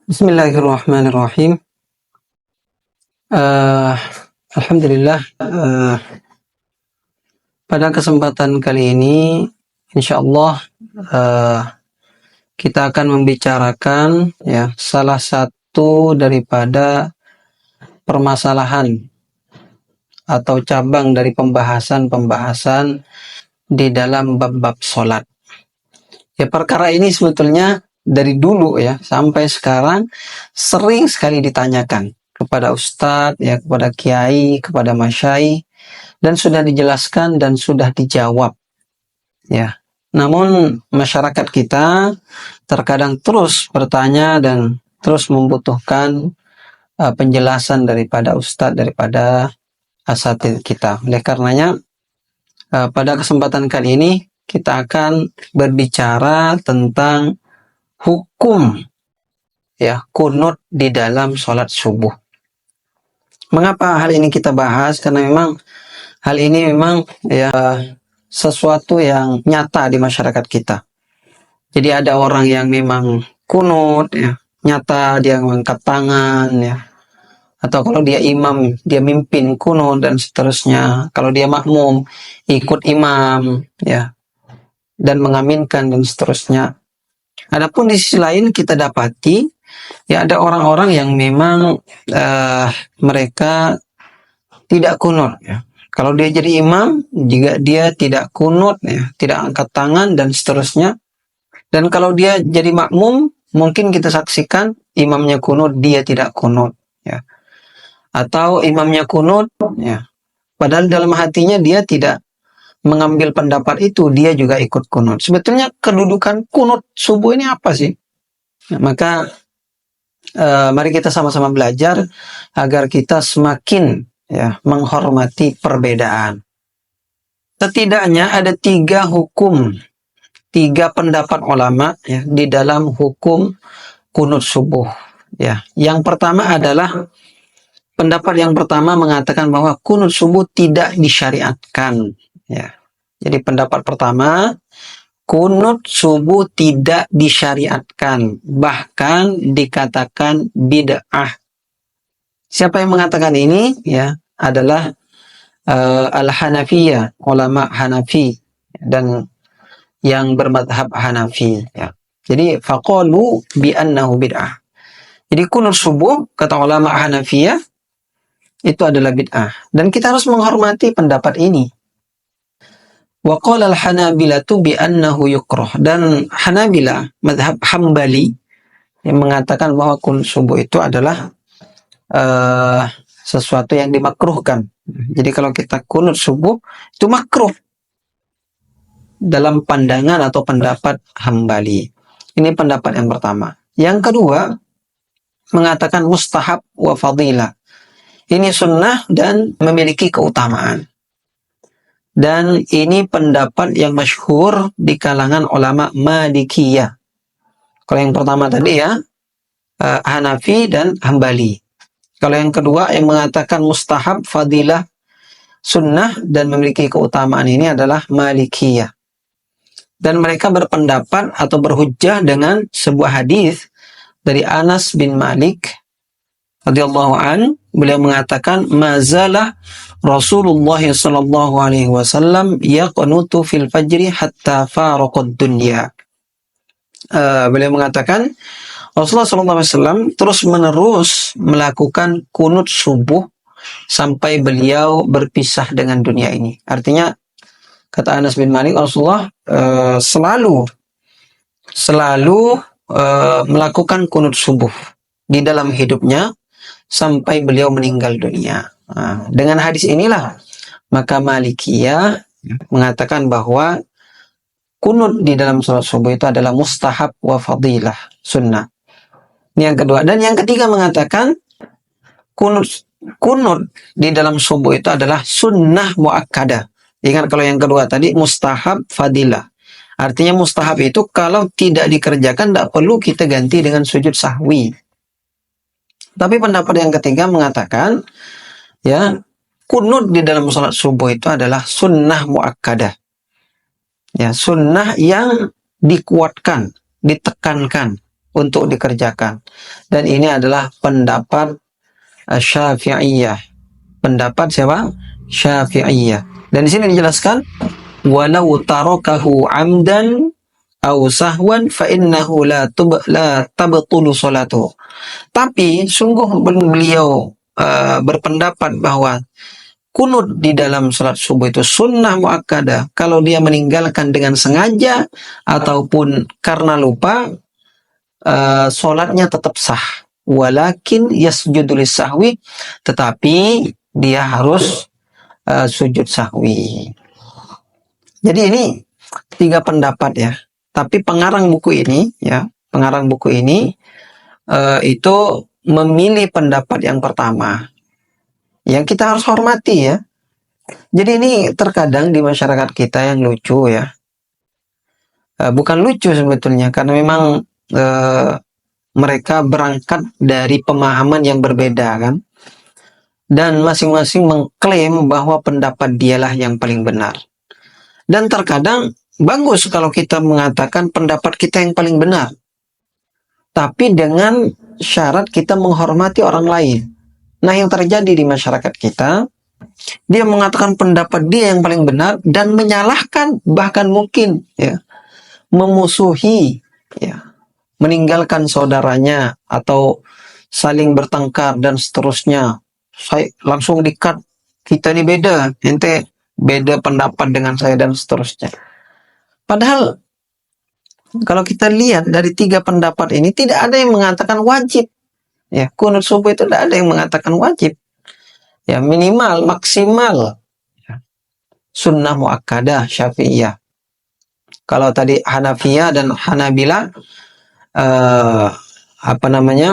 Bismillahirrahmanirrahim. Eh, Alhamdulillah. Pada kesempatan kali ini, insya Allah kita akan membicarakan salah satu daripada permasalahan atau cabang dari pembahasan di dalam bab-bab sholat. Perkara ini sebetulnya dari dulu sampai sekarang sering sekali ditanyakan kepada ustadz, kepada kiai, kepada masyai, dan sudah dijelaskan dan sudah dijawab. Namun masyarakat kita terkadang terus bertanya dan terus membutuhkan penjelasan daripada ustadz, daripada asatidz kita. Oleh karenanya pada kesempatan kali ini kita akan berbicara tentang hukum kunut di dalam sholat subuh. Mengapa hal ini kita bahas? Karena memang hal ini memang sesuatu yang nyata di masyarakat kita. Jadi ada orang yang memang kunut, nyata dia mengangkat tangan, atau kalau dia imam, dia mimpin kunut dan seterusnya. Kalau dia makmum, ikut imam, dan mengaminkan dan seterusnya. Adapun di sisi lain kita dapati, ada orang-orang yang memang mereka tidak kunut, Kalau dia jadi imam, juga dia tidak kunut, tidak angkat tangan dan seterusnya. Dan kalau dia jadi makmum, mungkin kita saksikan imamnya kunut, dia tidak kunut, Atau imamnya kunut, padahal dalam hatinya dia tidak mengambil pendapat itu, dia juga ikut kunut. Sebetulnya kedudukan kunut subuh ini apa sih? Maka mari kita sama-sama belajar agar kita semakin menghormati perbedaan. Setidaknya ada 3 hukum, 3 pendapat ulama di dalam hukum kunut subuh. Yang pertama adalah pendapat yang pertama mengatakan bahwa kunut subuh tidak disyariatkan. Jadi pendapat pertama, kunut subuh tidak disyariatkan, bahkan dikatakan bid'ah. Siapa yang mengatakan ini? Adalah Al-Hanafiyah, ulama Hanafi dan yang bermadhab Hanafi. Jadi faqalu bi annahu bid'ah. Jadi kunut subuh kata ulama Hanafiyah itu adalah bid'ah, dan kita harus menghormati pendapat ini. Wa qala al-Hanabilatu bi annahu yukrah, dan Hanabila madhab Hambali yang mengatakan bahwa kunut subuh itu adalah sesuatu yang dimakruhkan. Jadi kalau kita kunut subuh itu makruh dalam pandangan atau pendapat Hambali. Ini pendapat yang pertama. Yang kedua mengatakan mustahab wa fadilah. Ini sunnah dan memiliki keutamaan. Dan ini pendapat yang masyhur di kalangan ulama Malikiyah. Kalau yang pertama tadi Hanafi dan Hambali. Kalau yang kedua yang mengatakan mustahab, fadilah, sunnah dan memiliki keutamaan ini adalah Malikiyah. Dan mereka berpendapat atau berhujjah dengan sebuah hadis dari Anas bin Malik radhiyallahu an. Beliau mengatakan mazalah Rasulullah sallallahu alaihi wasallam yaqnutu fil fajri hatta faraqad dunya. Beliau mengatakan Rasulullah SAW terus-menerus melakukan kunut subuh sampai beliau berpisah dengan dunia ini. Artinya, kata Anas bin Malik, Rasulullah selalu melakukan kunut subuh di dalam hidupnya sampai beliau meninggal dunia. Dengan hadis inilah, maka Malikiyah mengatakan bahwa kunut di dalam sholat subuh itu adalah mustahab wa fadilah, sunnah. Ini yang kedua. Dan yang ketiga mengatakan kunut di dalam subuh itu adalah sunnah muakkadah. Ingat kalau yang kedua tadi mustahab fadilah. Artinya mustahab itu kalau tidak dikerjakan tidak perlu kita ganti dengan sujud sahwi. Tapi pendapat yang ketiga mengatakan kunut di dalam sholat subuh itu adalah sunnah muakkadah. Sunnah yang dikuatkan, ditekankan. untuk dikerjakan. Dan ini adalah pendapat Syafi'iyah. Pendapat siapa? Syafi'iyah. Dan di sini dijelaskan, walau tarakahu amdan aw sahwan fa innahu la tabtulu salatuh. Tapi sungguh beliau berpendapat bahwa kunut di dalam salat subuh itu sunnah muakkadah. Kalau dia meninggalkan dengan sengaja ataupun karena lupa, salatnya tetap sah. Walakin yasjudu lisahwi, tetapi dia harus sujud sahwi. Jadi ini 3 pendapat ya. Tapi pengarang buku ini itu memilih pendapat yang pertama, yang kita harus hormati ya. Jadi ini terkadang di masyarakat kita yang lucu ya. Bukan lucu sebetulnya, karena memang mereka berangkat dari pemahaman yang berbeda kan. Dan masing-masing mengklaim bahwa pendapat dialah yang paling benar. Dan terkadang bagus kalau kita mengatakan pendapat kita yang paling benar. Tapi dengan syarat kita menghormati orang lain. Nah, yang terjadi di masyarakat kita, dia mengatakan pendapat dia yang paling benar dan menyalahkan, bahkan mungkin ya, memusuhi ya, meninggalkan saudaranya atau saling bertengkar dan seterusnya. Saya langsung di-cut, kita ini beda, ente beda pendapat dengan saya dan seterusnya. Padahal kalau kita lihat dari 3 pendapat ini, tidak ada yang mengatakan wajib. Ya, kunut subuh itu tidak ada yang mengatakan wajib. Ya, minimal, maksimal ya, sunnah muakkadah Syafi'iyah. Kalau tadi Hanafiyah dan Hanabilah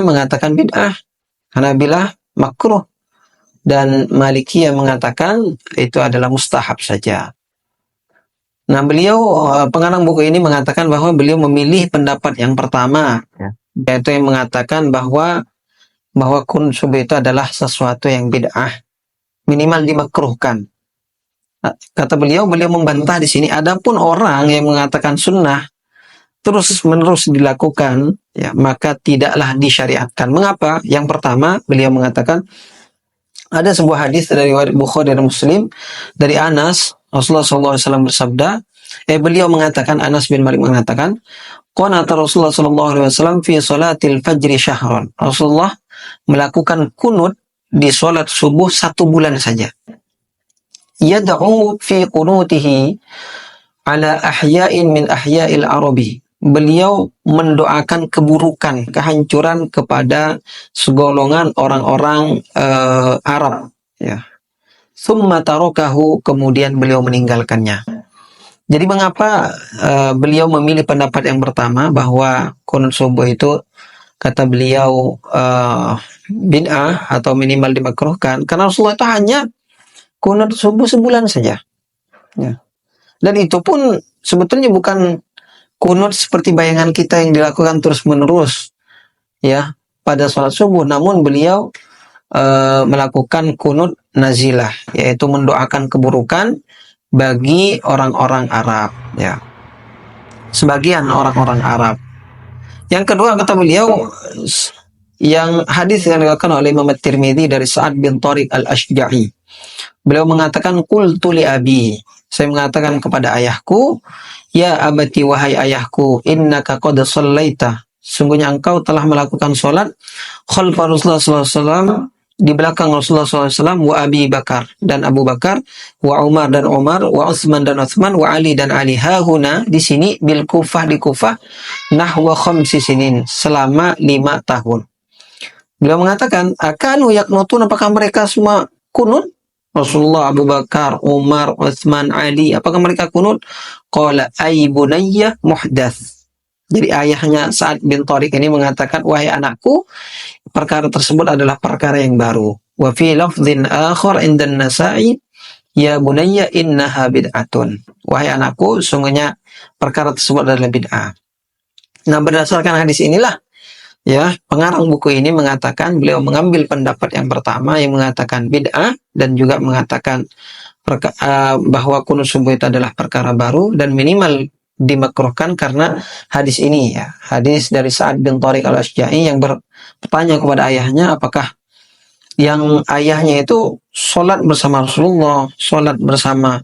mengatakan bid'ah, Hanabilah makruh, dan Malikiyah mengatakan itu adalah mustahab saja. Nah, beliau pengarang buku ini mengatakan bahwa beliau memilih pendapat yang pertama, yaitu yang mengatakan bahwa kunut subuh itu adalah sesuatu yang bid'ah, minimal dimakruhkan. Nah, kata beliau membantah di sini. Adapun orang yang mengatakan sunnah terus menerus dilakukan, ya, maka tidaklah disyariatkan. Mengapa? Yang pertama, beliau mengatakan ada sebuah hadis dari Bukhari dan Muslim dari Anas. Rasulullah SAW bersabda, beliau mengatakan, Anas bin Malik mengatakan, qanata Rasulullah SAW fi salatil fajri syahran. Rasulullah melakukan kunut di salat subuh 1 bulan saja. Yad'u fi qunutihi ala ahya'in min ahya'il arabi. Beliau mendoakan keburukan, kehancuran kepada segolongan orang-orang Arab ya. Summa tarakahu, kemudian beliau meninggalkannya. Jadi mengapa beliau memilih pendapat yang pertama bahwa kunut subuh itu, kata beliau, bid'ah atau minimal dimakruhkan? Karena Rasulullah itu hanya kunut subuh sebulan saja. Ya. Dan itu pun sebetulnya bukan kunut seperti bayangan kita yang dilakukan terus-menerus ya pada sholat subuh, namun beliau melakukan kunut nazilah, yaitu mendoakan keburukan bagi orang-orang Arab ya. Sebagian orang-orang Arab. Yang kedua, kata beliau, yang hadis yang diriwayatkan oleh Imam At-Tirmidzi dari Sa'ad bin Tariq Al-Ashja'i. Beliau mengatakan, qultu li abi, saya mengatakan kepada ayahku, ya abati, wahai ayahku, innaka qad shallaita, sungguhnya engkau telah melakukan salat khalfa Rasulullah SAW, di belakang Rasulullah SAW, wa Abi Bakar dan Abu Bakar, wa Umar dan Umar, wa Utsman dan Utsman, wa Ali dan Ali. Hahuna, di sini, bil Kufah, di Kufah, nahwa 5 sinin, selama 5 tahun. Beliau mengatakan, akanu yaknutun, apakah mereka semua kunut? Rasulullah, Abu Bakar, Umar, Utsman, Ali, apakah mereka kunut? Qala ay bunayya muhdats. Jadi ayahnya Sa'ad bin Tariq ini mengatakan, wahai anakku, perkara tersebut adalah perkara yang baru. Wa fi lafdhin akhar indan Nasa'i, ya bunayya innaha bid'atun. Wahai anakku, sungguhnya perkara tersebut adalah bid'ah. Nah, berdasarkan hadis inilah ya, pengarang buku ini mengatakan, beliau mengambil pendapat yang pertama yang mengatakan bid'ah, dan juga mengatakan bahwa kunut subuh itu adalah perkara baru dan minimal dimakruhkan karena hadis ini ya. Hadis dari Sa'ad bin Tariq al-Asja'i yang bertanya kepada ayahnya, apakah yang ayahnya itu sholat bersama Rasulullah, sholat bersama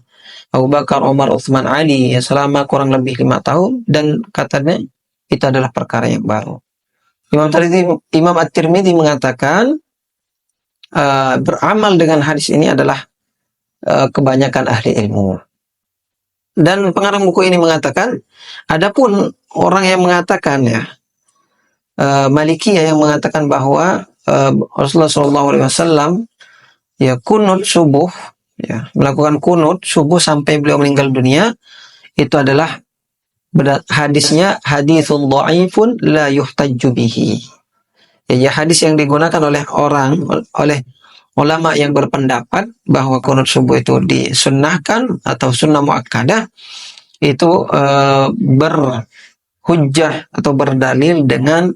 Abu Bakar, Umar, Utsman, Ali ya, selama kurang lebih 5 tahun, dan katanya itu adalah perkara yang baru. Imam At-Tirmidzi mengatakan beramal dengan hadis ini adalah kebanyakan ahli ilmu. Dan pengarang buku ini mengatakan, adapun orang yang mengatakan ya, Malikiyah yang mengatakan bahwa Rasulullah SAW ya kunut subuh, ya melakukan kunut subuh sampai beliau meninggal dunia, itu adalah hadisnya haditsun dhaifun la yuhtajju bihi. Ya, hadis yang digunakan oleh ulama yang berpendapat bahwa kunut subuh itu disunnahkan atau sunnah muakkadah, itu berhujjah atau berdalil dengan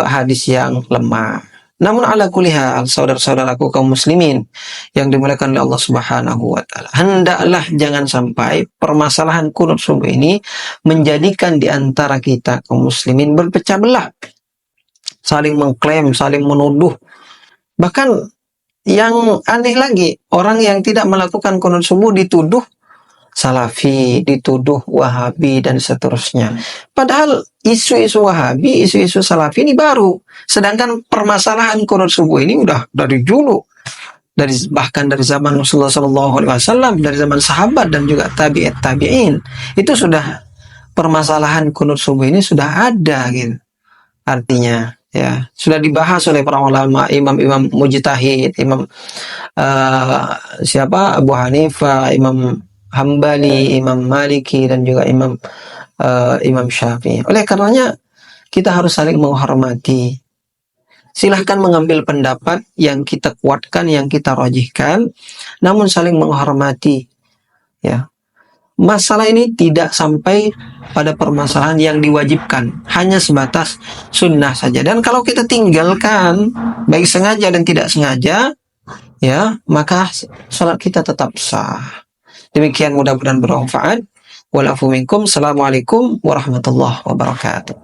hadis yang lemah. Namun ala kulli hal, saudara-saudaraku kaum muslimin yang dimuliakan oleh Allah Subhanahu wa taala, hendaklah jangan sampai permasalahan kunut subuh ini menjadikan di antara kita kaum muslimin berpecah belah, saling mengklaim, saling menuduh. Bahkan yang aneh lagi, orang yang tidak melakukan kunut subuh dituduh Salafi, dituduh Wahabi, dan seterusnya. Padahal isu-isu Wahabi, isu-isu Salafi ini baru. Sedangkan permasalahan kunut subuh ini udah dari dulu. Bahkan dari zaman Rasulullah SAW, dari zaman sahabat dan juga tabi'in. Itu sudah, permasalahan kunut subuh ini sudah ada gitu. Artinya ya sudah dibahas oleh para ulama, imam-imam mujtahid, Abu Hanifah, Imam Hambali, Imam Maliki, dan juga Imam Syafi'i. Oleh karenanya kita harus saling menghormati. Silahkan mengambil pendapat yang kita kuatkan, yang kita rajihkan, namun saling menghormati. Ya, masalah ini tidak sampai pada permasalahan yang diwajibkan, hanya sebatas sunnah saja. Dan kalau kita tinggalkan, baik sengaja dan tidak sengaja, ya, maka salat kita tetap sah. Demikian, mudah-mudahan bermanfaat. Walafu minkum. Assalamualaikum warahmatullahi wabarakatuh.